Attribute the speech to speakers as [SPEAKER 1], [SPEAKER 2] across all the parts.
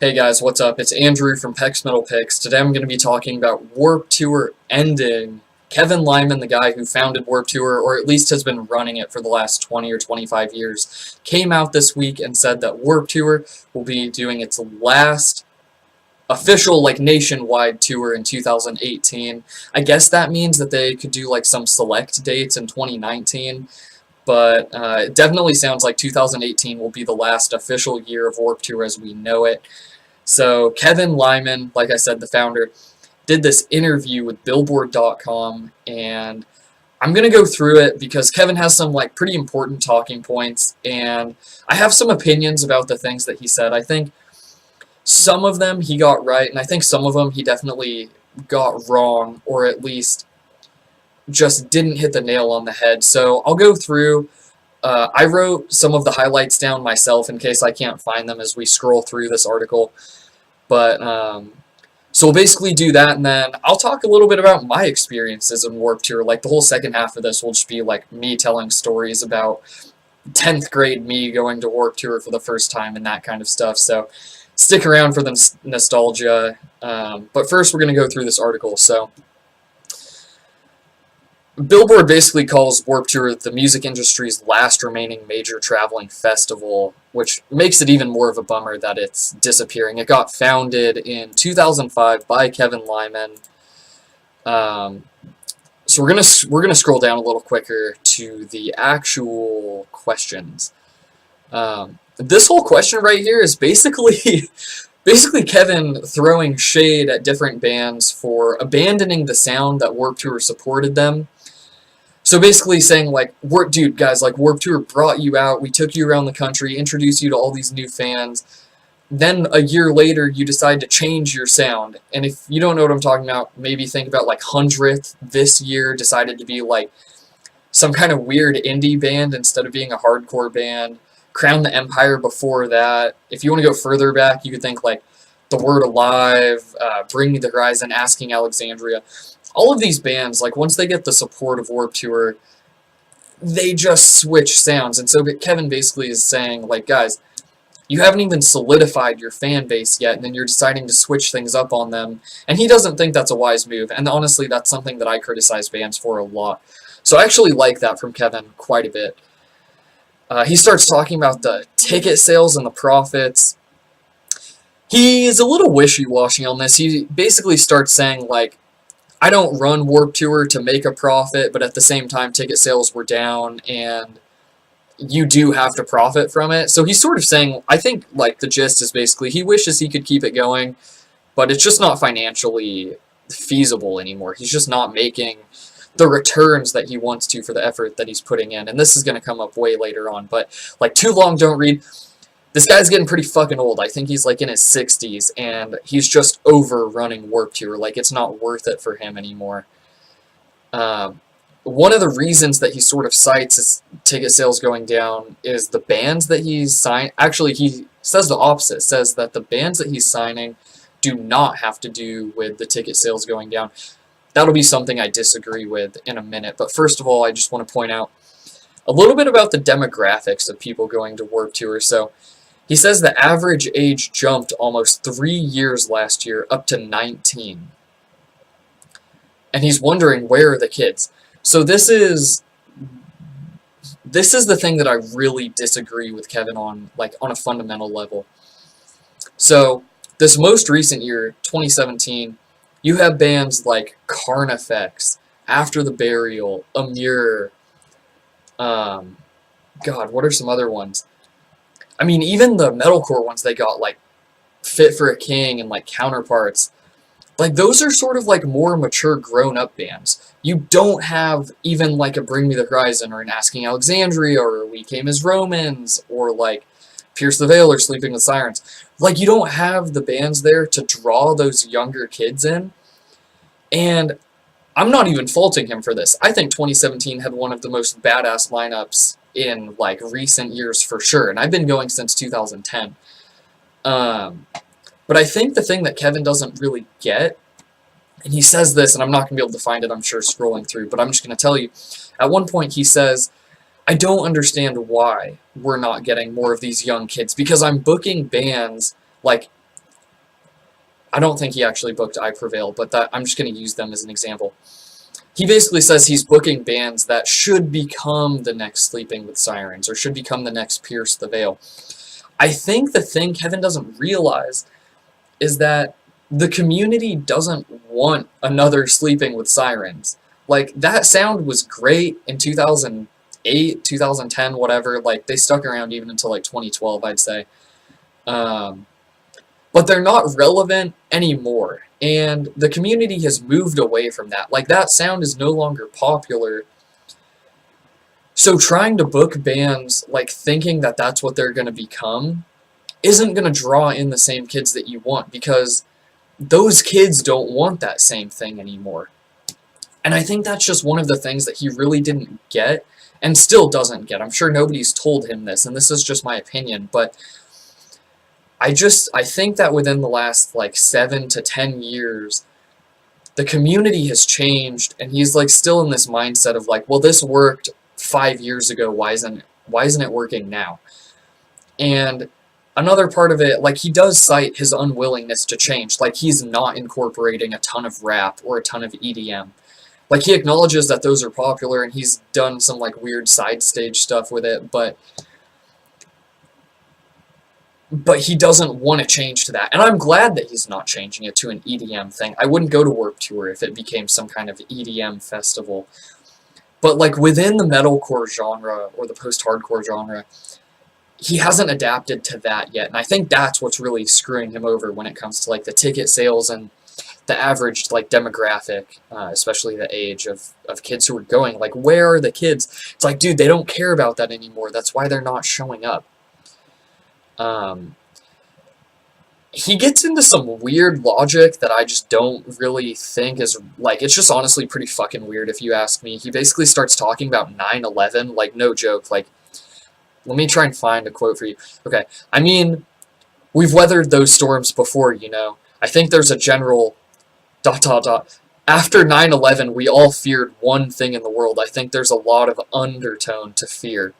[SPEAKER 1] Hey guys, what's up? It's Andrew from PecksMetalPicks. Today I'm going to be talking about Warped Tour ending. Kevin Lyman, the guy who founded Warped Tour, or at least has been running it for the last 20 or 25 years, came out this week and said that Warped Tour will be doing its last official, nationwide tour in 2018. I guess that means that they could do, some select dates in 2019. But it definitely sounds like 2018 will be the last official year of Warped Tour as we know it. So Kevin Lyman, like I said, the founder, did this interview with Billboard.com, and I'm going to go through it because Kevin has some pretty important talking points, and I have some opinions about the things that he said. I think some of them he got right, and I think some of them he definitely got wrong, or at least just didn't hit the nail on the head. So I'll go through. I wrote some of the highlights down myself in case I can't find them as we scroll through this article. But so we'll basically do that, and then I'll talk a little bit about my experiences in Warped Tour. The whole second half of this will just be me telling stories about 10th grade me going to Warped Tour for the first time and that kind of stuff. So stick around for the nostalgia. But first we're going to go through this article. So Billboard basically calls Warped Tour the music industry's last remaining major traveling festival, which makes it even more of a bummer that it's disappearing. It got founded in 2005 by Kevin Lyman. So we're gonna scroll down a little quicker to the actual questions. This whole question right here is basically Kevin throwing shade at different bands for abandoning the sound that Warped Tour supported them. So basically saying, dude, guys, Warped Tour brought you out, we took you around the country, introduced you to all these new fans, then a year later you decide to change your sound. And if you don't know what I'm talking about, maybe think about 100th this year decided to be some kind of weird indie band instead of being a hardcore band. Crown the Empire before that. If you want to go further back, you could think The Word Alive, Bring Me the Horizon, Asking Alexandria. All of these bands, once they get the support of Warped Tour, they just switch sounds. And so Kevin basically is saying, guys, you haven't even solidified your fan base yet, and then you're deciding to switch things up on them. And he doesn't think that's a wise move. And honestly, that's something that I criticize bands for a lot. So I actually like that from Kevin quite a bit. He starts talking about the ticket sales and the profits. He's a little wishy-washy on this. He basically starts saying, I don't run Warped Tour to make a profit, but at the same time, ticket sales were down, and you do have to profit from it. So he's sort of saying, I think, the gist is basically, he wishes he could keep it going, but it's just not financially feasible anymore. He's just not making the returns that he wants to for the effort that he's putting in. And this is going to come up way later on, but, too long, don't read. This guy's getting pretty fucking old. I think he's in his 60s, and he's just over running Warped Tour. It's not worth it for him anymore. One of the reasons that he sort of cites his ticket sales going down is the bands that he's signed. Actually, he says the opposite. Says that the bands that he's signing do not have to do with the ticket sales going down. That'll be something I disagree with in a minute. But first of all, I just want to point out a little bit about the demographics of people going to Warped Tour. So he says the average age jumped almost 3 years last year, up to 19. And he's wondering, where are the kids? So this is the thing that I really disagree with Kevin on, on a fundamental level. So this most recent year, 2017, you have bands like Carnifex, After the Burial, Amur, God, what are some other ones? I mean, even the metalcore ones they got, Fit for a King and, Counterparts, those are sort of, more mature, grown-up bands. You don't have even, a Bring Me the Horizon or an Asking Alexandria or We Came as Romans or, Pierce the Veil or Sleeping with Sirens. You don't have the bands there to draw those younger kids in. And I'm not even faulting him for this. I think 2017 had one of the most badass lineups in recent years for sure, and I've been going since 2010. But I think the thing that Kevin doesn't really get, and he says this, and I'm not going to be able to find it, I'm sure, scrolling through, but I'm just going to tell you, at one point he says, I don't understand why we're not getting more of these young kids, because I'm booking bands I don't think he actually booked I Prevail, but that I'm just going to use them as an example. He basically says he's booking bands that should become the next Sleeping with Sirens, or should become the next Pierce the Veil. I think the thing Kevin doesn't realize is that the community doesn't want another Sleeping with Sirens. Like, that sound was great in 2008, 2010, whatever. Like, they stuck around even until, like, 2012, I'd say. But they're not relevant anymore. And the community has moved away from that. Like, that sound is no longer popular. So trying to book bands, like, thinking that that's what they're going to become, isn't going to draw in the same kids that you want, because those kids don't want that same thing anymore. And I think that's just one of the things that he really didn't get, and still doesn't get. I'm sure nobody's told him this, and this is just my opinion, but I think that within the last, like, 7 to 10 years, the community has changed, and he's, like, still in this mindset of, like, well, this worked 5 years ago, why isn't it working now? And another part of it, like, he does cite his unwillingness to change. Like, he's not incorporating a ton of rap or a ton of EDM. Like, he acknowledges that those are popular, and he's done some, like, weird side stage stuff with it, but he doesn't want to change to that. And I'm glad that he's not changing it to an EDM thing. I wouldn't go to Warped Tour if it became some kind of EDM festival. But, like, within the metalcore genre, or the post-hardcore genre, he hasn't adapted to that yet. And I think that's what's really screwing him over when it comes to, like, the ticket sales and the average, like, demographic, especially the age of kids who are going. Like, where are the kids? It's like, dude, they don't care about that anymore. That's why they're not showing up. He gets into some weird logic that I just don't really think is, like, it's just honestly pretty fucking weird if you ask me. He basically starts talking about 9/11, like, no joke, like, let me try and find a quote for you. Okay, I mean, we've weathered those storms before, you know. I think there's a general ... After 9/11, we all feared one thing in the world. I think there's a lot of undertone to fear.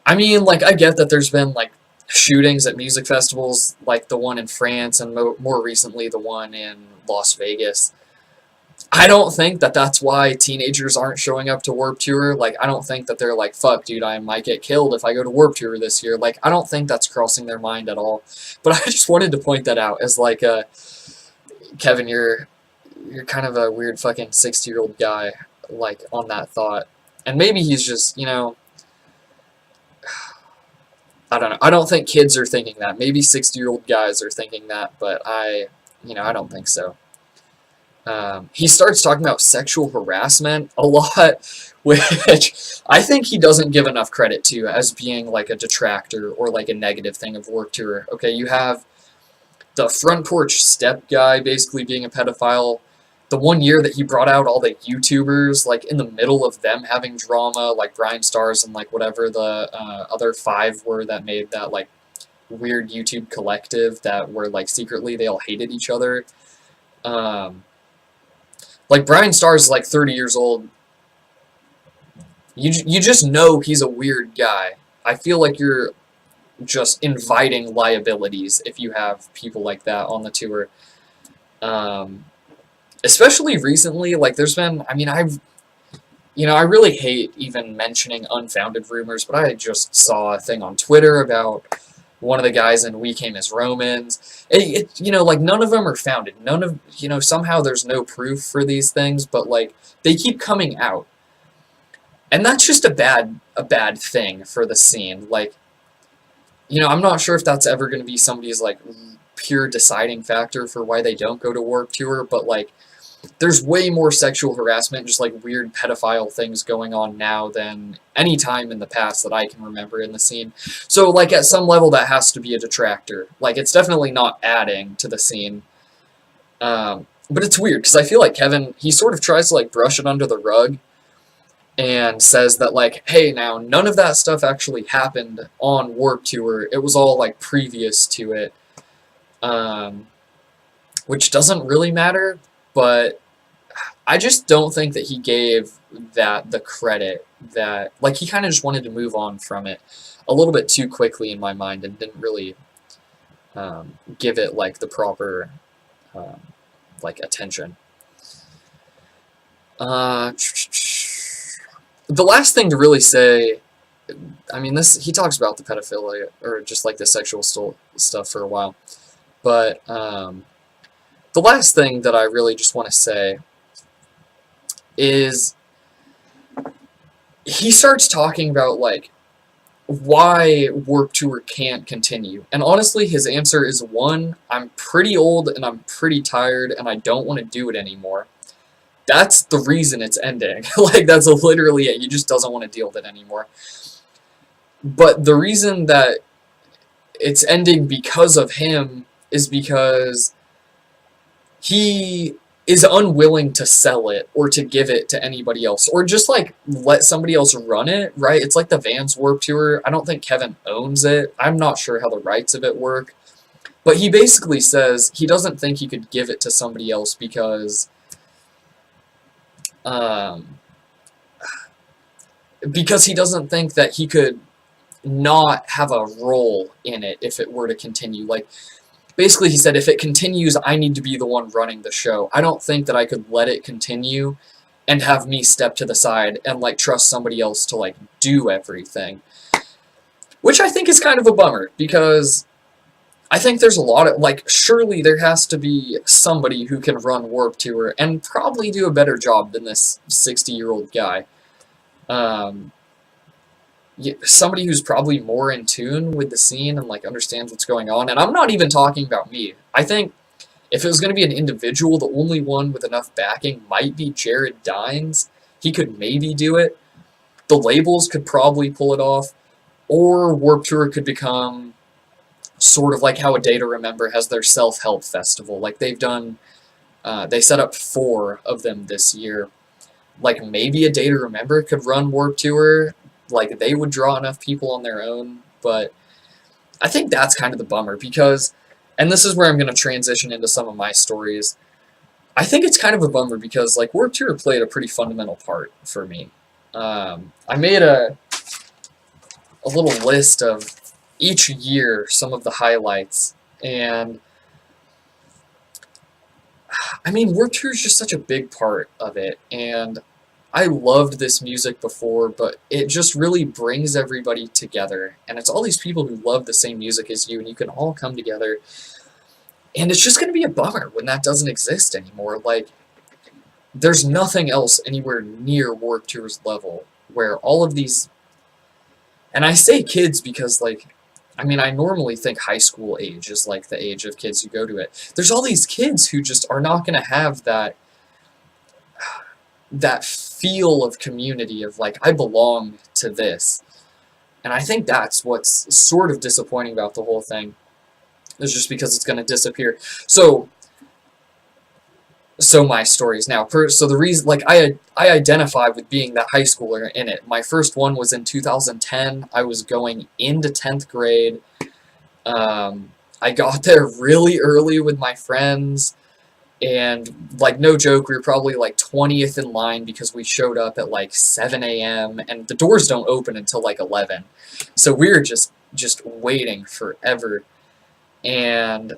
[SPEAKER 1] I mean, like, I get that there's been, like, shootings at music festivals, like the one in France, and more recently the one in Las Vegas. I don't think that that's why teenagers aren't showing up to Warped Tour. Like, I don't think that they're like, fuck, dude, I might get killed if I go to Warped Tour this year. Like, I don't think that's crossing their mind at all. But I just wanted to point that out as, like, Kevin, you're kind of a weird fucking 60-year-old guy, like, on that thought. And maybe he's just, you know, I don't know. I don't think kids are thinking that. Maybe 60-year-old guys are thinking that, but I don't think so. He starts talking about sexual harassment a lot, which I think he doesn't give enough credit to as being, like, a detractor or, like, a negative thing of Warped Tour. Okay, you have the front porch step guy basically being a pedophile. The one year that he brought out all the YouTubers, like, in the middle of them having drama, like Brian Stars and, like, whatever the other 5 were that made that, like, weird YouTube collective that were, like, secretly they all hated each other. Like, Brian Stars is, like, 30 years old. You just know he's a weird guy. I feel like you're just inviting liabilities if you have people like that on the tour. Especially recently, like, there's been, I mean, I really hate even mentioning unfounded rumors, but I just saw a thing on Twitter about one of the guys in We Came as Romans. You know, like, none of them are founded. None of, you know, somehow there's no proof for these things, but, like, they keep coming out. And that's just a bad thing for the scene. Like, you know, I'm not sure if that's ever going to be somebody's, like, pure deciding factor for why they don't go to Warped Tour, but, like, there's way more sexual harassment, just, like, weird pedophile things going on now than any time in the past that I can remember in the scene. So, like, at some level that has to be a detractor. Like, it's definitely not adding to the scene. But it's weird, because I feel like Kevin, he sort of tries to, like, brush it under the rug and says that, like, hey, now, none of that stuff actually happened on Warped Tour. It was all, like, previous to it. Which doesn't really matter, but I just don't think that he gave that the credit that, like, he kind of just wanted to move on from it a little bit too quickly in my mind and didn't really give it like the proper like attention. The last thing to really say, I mean, he talks about the pedophilia or just like the sexual stuff for a while, but the last thing that I really just want to say is he starts talking about like why Warped Tour can't continue. And honestly, his answer is one, I'm pretty old and I'm pretty tired and I don't want to do it anymore. That's the reason it's ending. Like, that's literally it. He just doesn't want to deal with it anymore. But the reason that it's ending because of him is because he is unwilling to sell it or to give it to anybody else or just like let somebody else run it, right? It's like the Vans Warped Tour. I don't think Kevin owns it. I'm not sure how the rights of it work. But he basically says he doesn't think he could give it to somebody else because he doesn't think that he could not have a role in it if it were to continue. Like, basically, he said, if it continues, I need to be the one running the show. I don't think that I could let it continue and have me step to the side and, like, trust somebody else to, like, do everything. Which I think is kind of a bummer, because I think there's a lot of, like, surely there has to be somebody who can run Warped Tour and probably do a better job than this 60-year-old guy. Somebody who's probably more in tune with the scene and like understands what's going on. And I'm not even talking about me. I think if it was going to be an individual, the only one with enough backing might be Jared Dines. He could maybe do it. The labels could probably pull it off. Or Warped Tour could become sort of like how A Day to Remember has their self-help festival. Like they've done, they set up 4 of them this year. Like maybe A Day to Remember could run Warped Tour. Like, they would draw enough people on their own, but I think that's kind of the bummer, because, and this is where I'm going to transition into some of my stories, I think it's kind of a bummer because, like, Warped Tour played a pretty fundamental part for me. I made a little list of each year, some of the highlights, and, I mean, Warped Tour is just such a big part of it, and I loved this music before, but it just really brings everybody together. And it's all these people who love the same music as you, and you can all come together. And it's just going to be a bummer when that doesn't exist anymore. Like, there's nothing else anywhere near Warped Tour's level where all of these... And I say kids because, like, I mean, I normally think high school age is, like, the age of kids who go to it. There's all these kids who just are not going to have that feel of community of like, I belong to this. And I think that's what's sort of disappointing about the whole thing, is just because it's going to disappear. So my stories now. So the reason, like, I identify with being that high schooler in it. My first one was in 2010. I was going into 10th grade. I got there really early with my friends. And, like, no joke, we were probably, like, 20th in line because we showed up at, like, 7 a.m. And the doors don't open until, like, 11. So we were just waiting forever. And,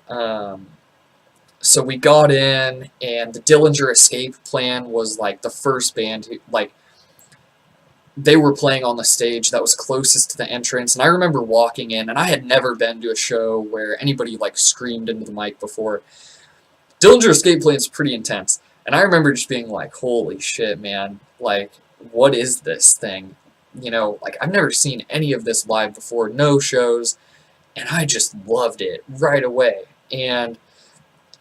[SPEAKER 1] so we got in, and the Dillinger Escape Plan was, like, the first band who, like, they were playing on the stage that was closest to the entrance. And I remember walking in, and I had never been to a show where anybody, like, screamed into the mic before. Dillinger Escape Plan is pretty intense, and I remember just being like, holy shit, man, like, what is this thing? You know, like, I've never seen any of this live before, no shows, and I just loved it right away. And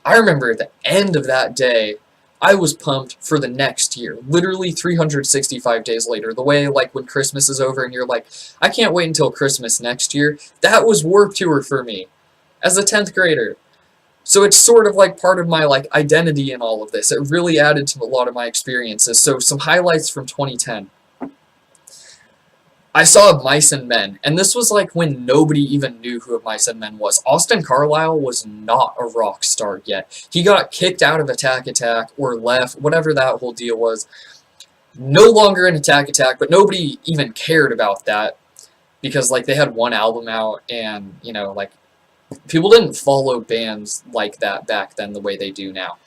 [SPEAKER 1] I remember at the end of that day, I was pumped for the next year, literally 365 days later, the way, like, when Christmas is over and you're like, I can't wait until Christmas next year. That was Warped Tour for me, as a 10th grader. So it's sort of like part of my, like, identity in all of this. It really added to a lot of my experiences. So some highlights from 2010. I saw Mice and Men, and this was like when nobody even knew who Mice and Men was. Austin Carlisle was not a rock star yet. He got kicked out of Attack Attack or left, whatever that whole deal was. No longer in Attack Attack, but nobody even cared about that because, like, they had one album out and, you know, like, People didn't follow bands like that back then the way they do now.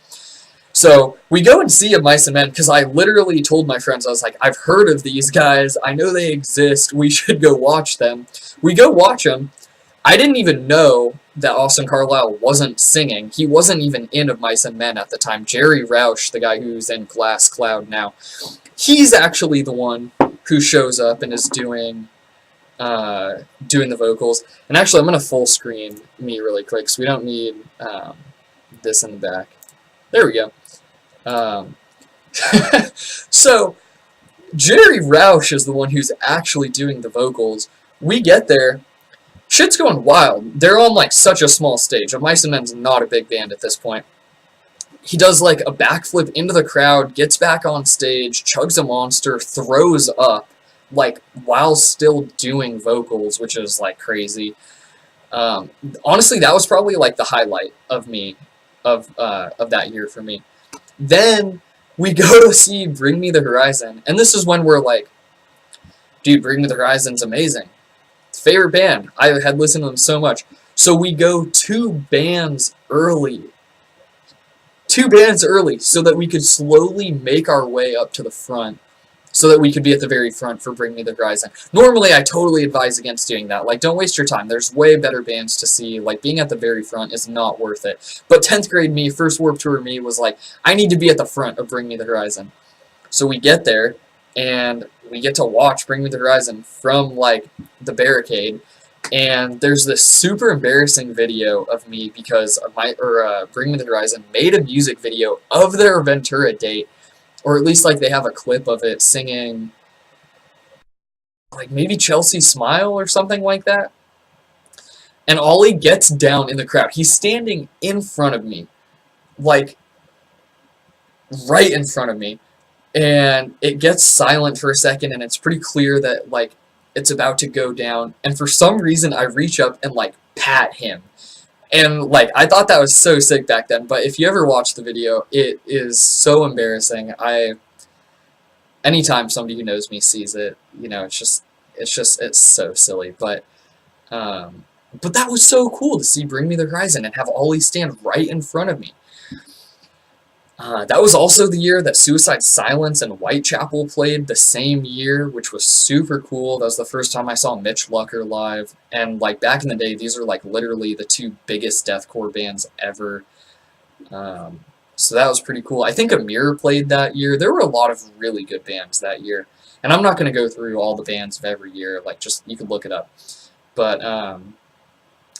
[SPEAKER 1] So we go and see a Mice and Men because I literally told my friends, I was like, I've heard of these guys. I know they exist. We should go watch them. We go watch them. I didn't even know that Austin Carlisle wasn't singing. He wasn't even in Of Mice and Men at the time. Jerry Roush, the guy who's in Glass Cloud now, he's actually the one who shows up and is doing the vocals. And actually, I'm going to full screen me really quick, so we don't need this in the back. There we go. So, Jerry Roush is the one who's actually doing the vocals. We get there. Shit's going wild. They're on, like, such a small stage. Mice and Men's not a big band at this point. He does, like, a backflip into the crowd, gets back on stage, chugs a monster, throws up, like, while still doing vocals, which is, like, crazy. Honestly, that was probably, like, the highlight of that year for me. Then we go to see Bring Me the Horizon, and this is when we're like, dude, Bring Me the Horizon's amazing. Favorite band. I had listened to them so much. So we go 2 bands early. 2 bands early so that we could slowly make our way up to the front so that we could be at the very front for Bring Me the Horizon. Normally, I totally advise against doing that. Like, don't waste your time. There's way better bands to see. Like, being at the very front is not worth it. But 10th grade me, first Warped Tour me, was like, I need to be at the front of Bring Me the Horizon. So we get there, and we get to watch Bring Me the Horizon from, like, the barricade. And there's this super embarrassing video of me because Bring Me the Horizon made a music video of their Ventura date. Or at least, like, they have a clip of it singing, like, maybe Chelsea Smile or something like that. And Ollie gets down in the crowd. He's standing in front of me. Like, right in front of me. And it gets silent for a second, and it's pretty clear that, like, it's about to go down. And for some reason, I reach up and, like, pat him. And, like, I thought that was so sick back then, but if you ever watch the video, it is so embarrassing. Anytime somebody who knows me sees it, you know, it's so silly. But that was so cool to see Bring Me the Horizon and have Ollie stand right in front of me. That was also the year that Suicide Silence and Whitechapel played the same year, which was super cool. That was the first time I saw Mitch Lucker live. And, like, back in the day, these are, like, literally the 2 biggest deathcore bands ever. So that was pretty cool. I think Amir played that year. There were a lot of really good bands that year. And I'm not going to go through all the bands of every year. Like, just, you can look it up. But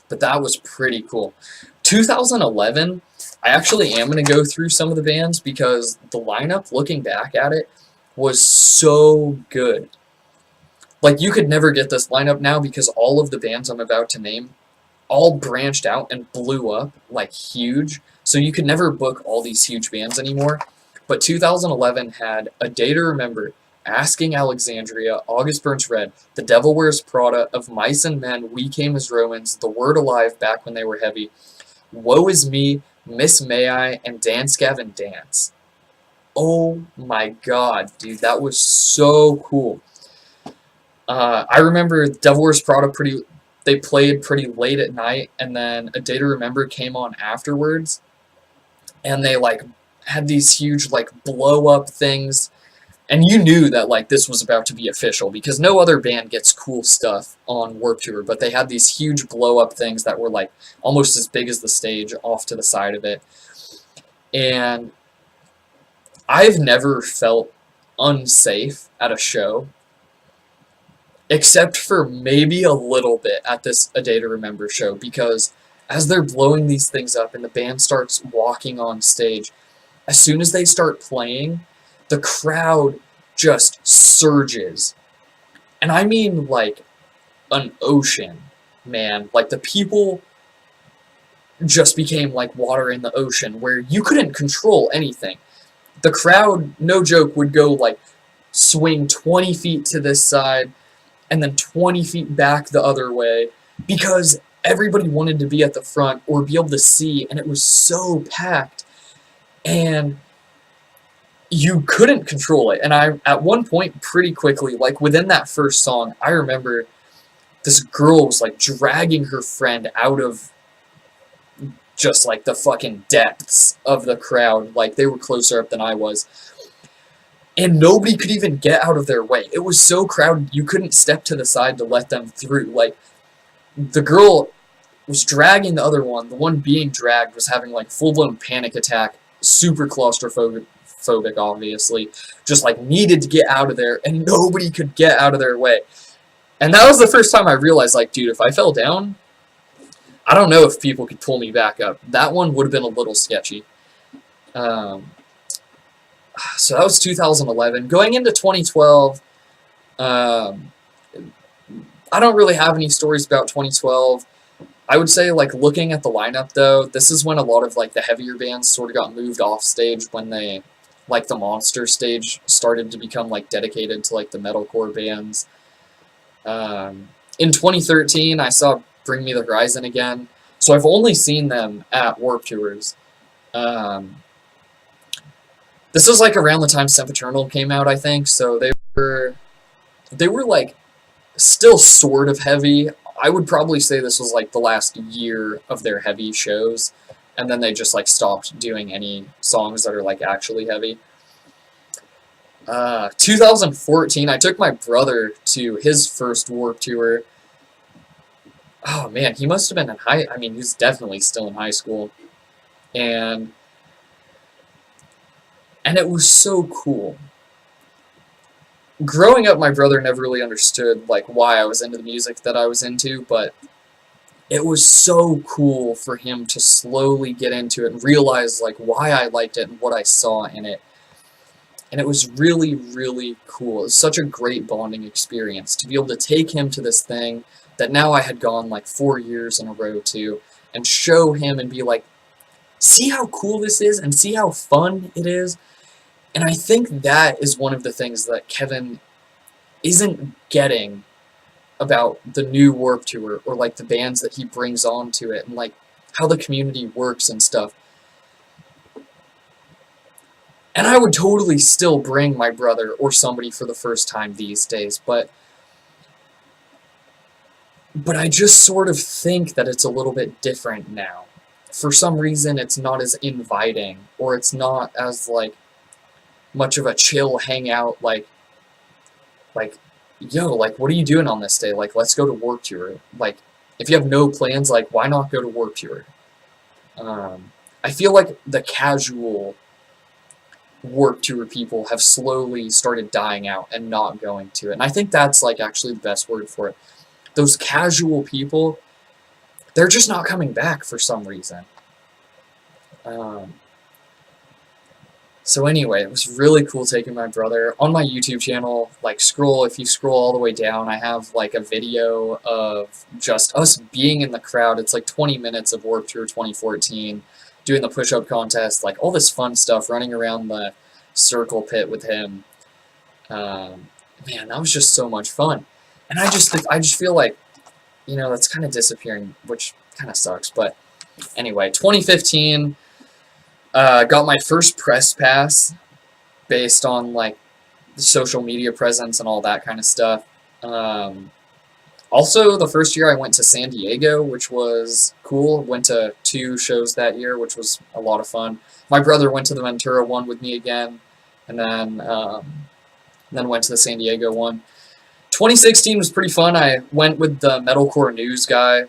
[SPEAKER 1] that was pretty cool. 2011... I actually am going to go through some of the bands because the lineup, looking back at it, was so good. Like, you could never get this lineup now because all of the bands I'm about to name all branched out and blew up, like, huge. So you could never book all these huge bands anymore. But 2011 had A Day to Remember, Asking Alexandria, August Burns Red, The Devil Wears Prada, Of Mice and Men, We Came as Romans, The Word Alive, Back When They Were Heavy, Woe Is Me, Miss May I, and Dance Gavin Dance. Oh my god, dude, that was so cool. I remember Devil Wears Prada they played pretty late at night, and then A Day to Remember came on afterwards, and they, like, had these huge, like, blow-up things, and you knew that, like, this was about to be official, because no other band gets cool stuff on Warped Tour, but they had these huge blow-up things that were, like, almost as big as the stage off to the side of it. And I've never felt unsafe at a show, except for maybe a little bit at this A Day to Remember show, because as they're blowing these things up and the band starts walking on stage, as soon as they start playing, the crowd just surges. And I mean, like, an ocean, man. Like, the people just became like water in the ocean, where you couldn't control anything. The crowd, no joke, would go, like, swing 20 feet to this side, and then 20 feet back the other way, because everybody wanted to be at the front or be able to see, and it was so packed. And you couldn't control it. And I, at one point, pretty quickly, like, within that first song, I remember this girl was, like, dragging her friend out of just like the fucking depths of the crowd. Like, they were closer up than I was. And nobody could even get out of their way. It was so crowded, you couldn't step to the side to let them through. Like, the girl was dragging the other one. The one being dragged was having, like, full-blown panic attack. Super claustrophobic, obviously. Just, like, needed to get out of there, and nobody could get out of their way. And that was the first time I realized, like, dude, if I fell down, I don't know if people could pull me back up. That one would have been a little sketchy. So that was 2011. Going into 2012, I don't really have any stories about 2012. I would say, like, looking at the lineup, though, this is when a lot of, like, the heavier bands sort of got moved off stage when they, like, the Monster stage started to become, like, dedicated to, like, the metalcore bands. In 2013, I saw Bring Me the Horizon again, so I've only seen them at Warped Tours. This was, like, around the time Sempiternal came out, I think, so they were, like, still sort of heavy. I would probably say this was, like, the last year of their heavy shows, and then they just, like, stopped doing any songs that are, like, actually heavy. 2014, I took my brother to his first Warped Tour. Oh, man, he must have been in he's definitely still in high school. And it was so cool. Growing up, my brother never really understood, like, why I was into the music that I was into, but it was so cool for him to slowly get into it and realize, like, why I liked it and what I saw in it. And it was really, really cool. It was such a great bonding experience to be able to take him to this thing that now I had gone, like, 4 years in a row to, and show him and be like, see how cool this is and see how fun it is. And I think that is one of the things that Kevin isn't getting about the new Warped Tour, or, like, the bands that he brings onto it, and, like, how the community works and stuff. And I would totally still bring my brother or somebody for the first time these days, but I just sort of think that it's a little bit different now. For some reason, it's not as inviting, or it's not as, like, much of a chill hangout, like, yo, like, what are you doing on this day? Like, let's go to Warped Tour. Like, if you have no plans, like, why not go to Warped Tour? I feel like the casual Warped Tour people have slowly started dying out and not going to it. And I think that's, like, actually the best word for it. Those casual people, they're just not coming back for some reason. So anyway, it was really cool taking my brother. On my YouTube channel, like, if you scroll all the way down, I have, like, a video of just us being in the crowd. It's like 20 minutes of Warped Tour 2014, doing the push-up contest, like, all this fun stuff, running around the circle pit with him. Man, that was just so much fun. And I just feel like, you know, that's kind of disappearing, which kind of sucks. But anyway, 2015... got my first press pass based on, like, the social media presence and all that kind of stuff. Also, the first year I went to San Diego, which was cool. Went to 2 shows that year, which was a lot of fun. My brother went to the Ventura one with me again, and then went to the San Diego one. 2016 was pretty fun. I went with the Metalcore News guy,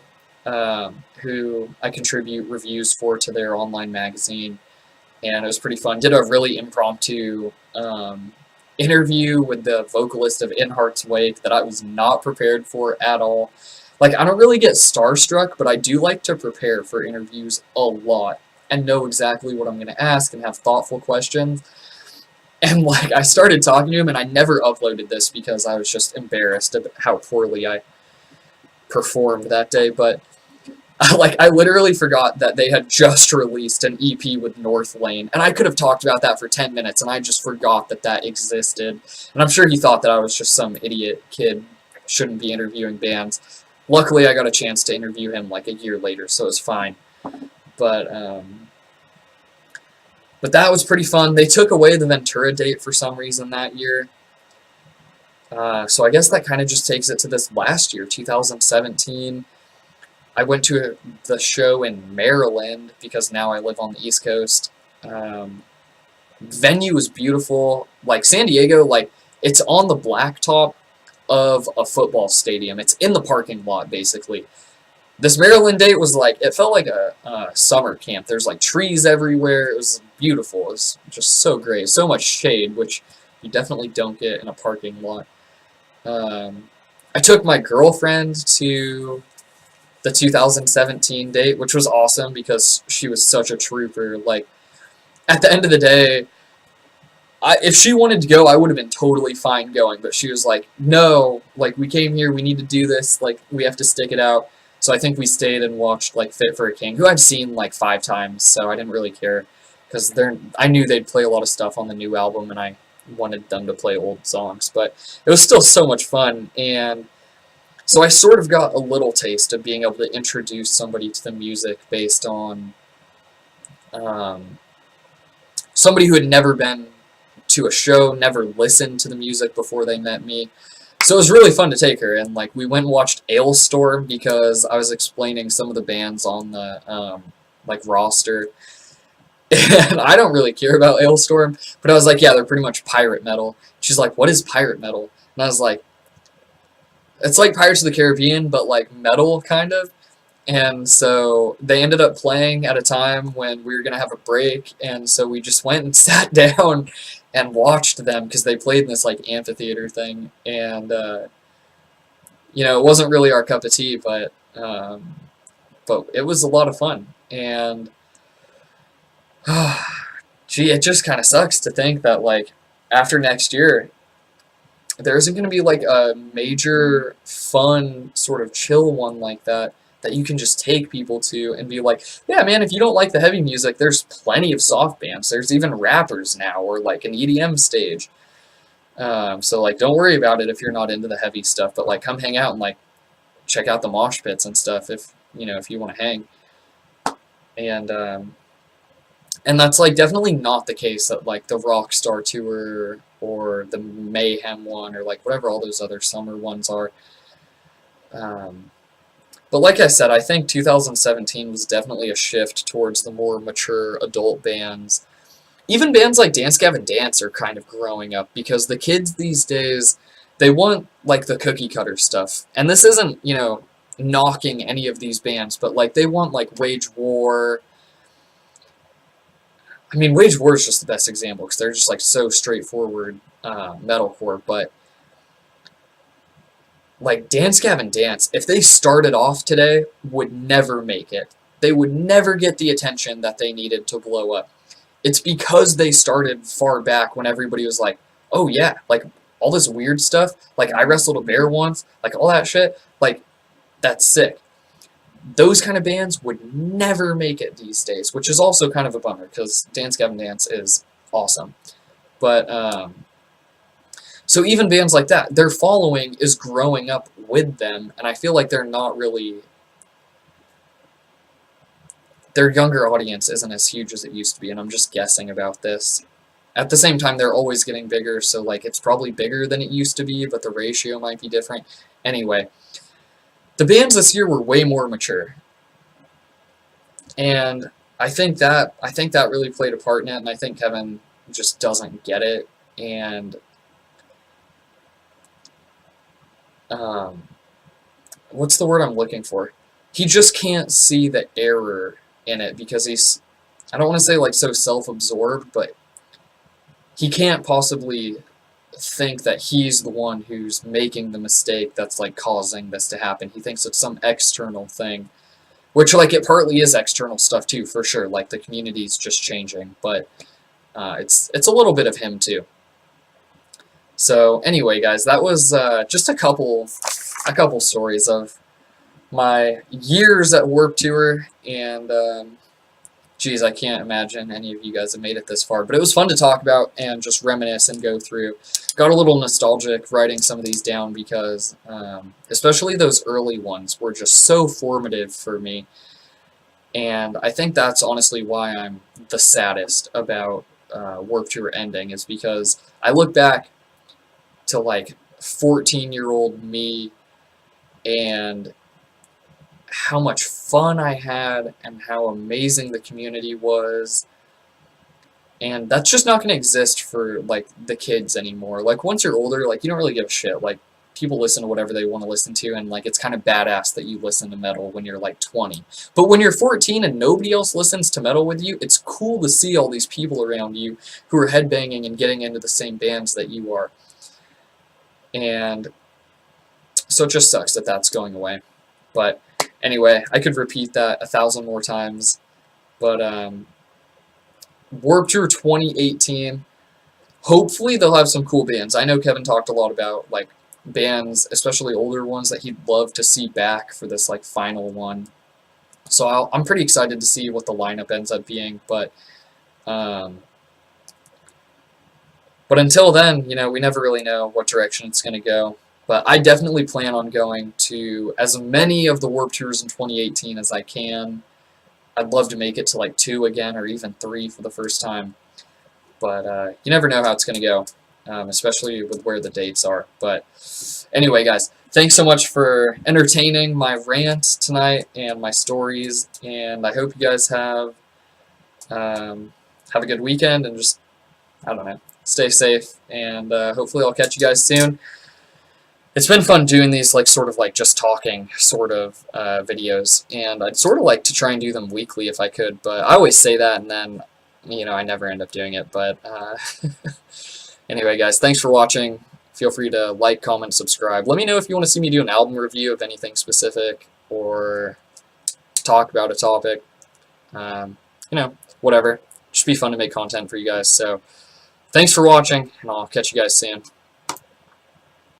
[SPEAKER 1] who I contribute reviews for to their online magazine. And it was pretty fun. Did a really impromptu interview with the vocalist of In Heart's Wake that I was not prepared for at all. Like, I don't really get starstruck, but I do like to prepare for interviews a lot and know exactly what I'm going to ask and have thoughtful questions. And, like, I started talking to him, and I never uploaded this because I was just embarrassed at how poorly I performed that day, but I literally forgot that they had just released an EP with North Lane, and I could have talked about that for 10 minutes, and I just forgot that that existed. And I'm sure he thought that I was just some idiot kid, shouldn't be interviewing bands. Luckily, I got a chance to interview him, like, a year later, so it was fine. But that was pretty fun. They took away the Ventura date for some reason that year. So I guess that kind of just takes it to this last year, 2017. I went to the show in Maryland because now I live on the East Coast. Venue was beautiful. Like San Diego, like it's on the blacktop of a football stadium. It's in the parking lot basically. This Maryland date was like, it felt like a summer camp. There's like trees everywhere. It was beautiful. It was just so great. So much shade, which you definitely don't get in a parking lot. I took my girlfriend to the 2017 date, which was awesome because she was such a trooper. Like, at the end of the day, if she wanted to go, I would have been totally fine going, but she was like, no, like, we came here, we need to do this, like, we have to stick it out. So I think we stayed and watched, like, Fit for a King, who I've seen, like, 5 times, so I didn't really care, because I knew they'd play a lot of stuff on the new album, and I wanted them to play old songs, but it was still so much fun, and so I sort of got a little taste of being able to introduce somebody to the music based on somebody who had never been to a show, never listened to the music before they met me. So it was really fun to take her, and like we went and watched Ailstorm because I was explaining some of the bands on the like roster, and I don't really care about Ailstorm, but I was like, yeah, they're pretty much pirate metal. She's like, what is pirate metal? And I was like, it's like Pirates of the Caribbean, but like metal kind of. And so they ended up playing at a time when we were going to have a break, and so we just went and sat down and watched them because they played in this like amphitheater thing, and you know, it wasn't really our cup of tea, but it was a lot of fun. And gee, it just kind of sucks to think that like after next year there isn't going to be like a major fun sort of chill one like that you can just take people to and be like, yeah, man, if you don't like the heavy music, there's plenty of soft bands. There's even rappers now, or like an EDM stage. So like, don't worry about it if you're not into the heavy stuff, but like, come hang out and like check out the mosh pits and stuff if you know if you want to hang. And that's like definitely not the case at like the Rockstar tour or the Mayhem one or like whatever all those other summer ones are. But like I said, I think 2017 was definitely a shift towards the more mature adult bands. Even bands like Dance Gavin Dance are kind of growing up because the kids these days, they want like the cookie cutter stuff. And this isn't, you know, knocking any of these bands, but like they want like Wage War. I mean, Wage War is just the best example because they're just like so straightforward metalcore, but like Dance Gavin Dance, if they started off today, would never make it. They would never get the attention that they needed to blow up. It's because they started far back when everybody was like, oh yeah, like all this weird stuff, like I wrestled a bear once, like all that shit, like that's sick. Those kind of bands would never make it these days, which is also kind of a bummer because Dance Gavin Dance is awesome. But so even bands like that, their following is growing up with them, and I feel like they're not really... Their younger audience isn't as huge as it used to be, and I'm just guessing about this. At the same time, they're always getting bigger, so like it's probably bigger than it used to be, but the ratio might be different. Anyway, the bands this year were way more mature, and I think that really played a part in it, and I think Kevin just doesn't get it, and what's the word I'm looking for? He just can't see the error in it because he's, I don't want to say like so self-absorbed, but he can't possibly think that he's the one who's making the mistake that's like causing this to happen. He thinks it's some external thing, which like it partly is external stuff too, for sure. Like the community's just changing, but it's a little bit of him too. So anyway, guys, that was just a couple stories of my years at Warped Tour, and geez, I can't imagine any of you guys have made it this far, but it was fun to talk about and just reminisce and go through. Got a little nostalgic writing some of these down because especially those early ones were just so formative for me, and I think that's honestly why I'm the saddest about Warped Tour ending, is because I look back to like 14-year-old me and how much fun I had and how amazing the community was. And that's just not going to exist for, like, the kids anymore. Like, once you're older, like, you don't really give a shit. Like, people listen to whatever they want to listen to, and, like, it's kind of badass that you listen to metal when you're, like, 20. But when you're 14 and nobody else listens to metal with you, it's cool to see all these people around you who are headbanging and getting into the same bands that you are. And so it just sucks that that's going away. But anyway, I could repeat that 1,000 more times. But, Warped Tour 2018, hopefully they'll have some cool bands. I know Kevin talked a lot about, like, bands, especially older ones, that he'd love to see back for this, like, final one. So I'm pretty excited to see what the lineup ends up being, but until then, you know, we never really know what direction it's going to go. But I definitely plan on going to as many of the Warped Tours in 2018 as I can. I'd love to make it to, like, 2 again, or even 3 for the first time. But you never know how it's going to go, especially with where the dates are. But anyway, guys, thanks so much for entertaining my rant tonight and my stories. And I hope you guys have a good weekend, and just, I don't know, stay safe. And hopefully I'll catch you guys soon. It's been fun doing these, like, sort of like just talking sort of videos, and I'd sort of like to try and do them weekly if I could, but I always say that and then, you know, I never end up doing it. But anyway, guys, thanks for watching. Feel free to like, comment, subscribe. Let me know if you want to see me do an album review of anything specific, or talk about a topic. You know, whatever. Just be fun to make content for you guys. So thanks for watching, and I'll catch you guys soon.